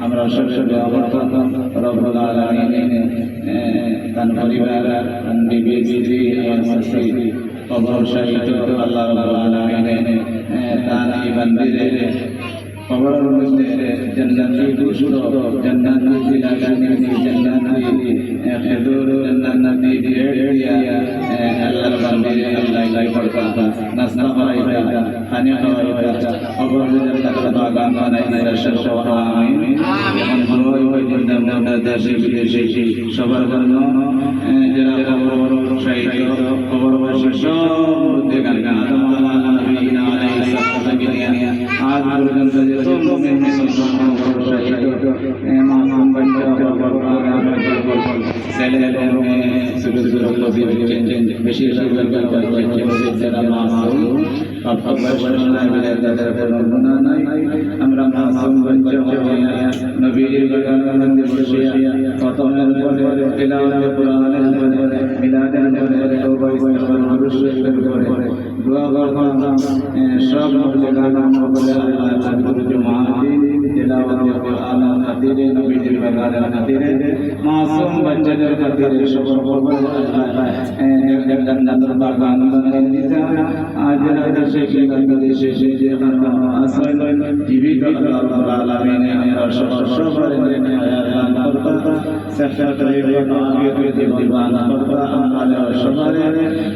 আমরা সবসময় আমার রব্বুল আলামিন তার পরিবার বিবি স্ত্রী আমার স্ত্রী কবর শহীদ আল্লাহ রাব্বুল আলামিন তার এই বান্দিদের কবরের মধ্যে জান্নাতি দুষ্ট জান্নাতি লাগানি জান্নাতি খেদুর জান্নাতি দিয়া আল্লাহর বান্দিদের আল্লাহ লাই করতা নাস্তা করাইতা খানা খাওয়াইতা কবর জান্নাতের বাগান বানাইতা সব আমিন আমিন ওই জান্নাত দেশে বিদেশে সবার জন্য যারা কবর শহীদ কবরবাসী সব দেখান নবীনা আলাইহিস সালাম আজ পর্যন্ত যে মুমিন মুসলমান কবর শহীদ মাসুম বাচ্চা ছেলে ছোট ছোট কবি বেশি যারা মাসুম আমরা মাসুম বাচ্চা নবীর বাগানে বসে খতমের পরে তিলাওয়াত কোরআনের পরে মিলাদের পরে তওবা ইস্তিগফার রসুলের পরে দোয়া করতাম সব জায়গা বলে আল্লাহ পবিত্র মাহদিন তিলাওয়াত কোরআনের খাতিরে নবীর বাগানের খাতিরে মাসুম বাচ্চাদের খাতিরে সব কবর আল্লাহ জান্নাতের বাগান বানিয়ে দিতে আজ রাতে শেখ দেশে যে আসল জীবিত আল্লাহ রাব্বুল আলামিন সবার আল্লাহ করতা সেক্রেটারি বানাকে দিবানা করতা আমাদের সবার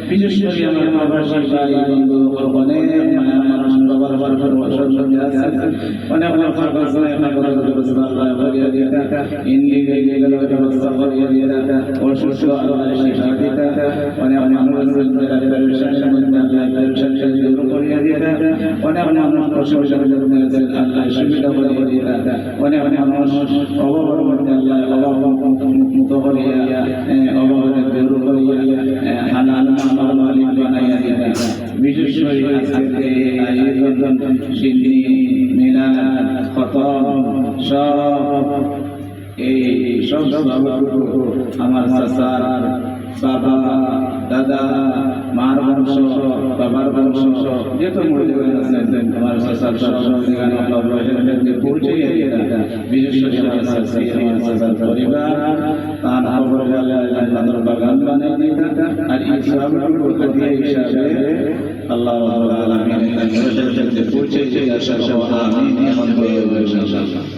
বিশেষ করে আমার প্রবাসী ভাই বন্ধু অনেক মানুষ বাবার বাবার বছর আছে অনেক বছর কাছে না করে আল্লাহ বলিয়া দিতা ইন্দি গেল ব্যবস্থা করিয়া দিতা অসুস্থ আল্লাহ শিফা দিতা অনেক মানুষ পেরেশান মধ্যে আল্লাহ পেরেশান দূর করিয়া দিতা অনেক মানুষ অসুবিধার মধ্যে আল্লাহ সুবিধা করিয়া দিতা অনেক মানুষ অভাবের মধ্যে আল্লাহ মুক্ত করিয়া অভাবের দূর করিয়া হালাল মাল মালিক বানাইয়া দিতা বিশেষ করে আজকে আয়োজন সিদ্ধি মিলাদ খতম সব এই সব আমার চাচার বাবা দাদা মার বংশ বাবার বংশ যত মূল্যবান আছেন আমার চাচার সব পৌঁছে বিশেষ করে আমার চাচার পরিবার তার আল্লাহর বাগান বানিয়ে দিতা আর এই সব হাদিয়া হিসাবে আল্লাহ রাব্বুল আলামিন পৌঁছে আমিন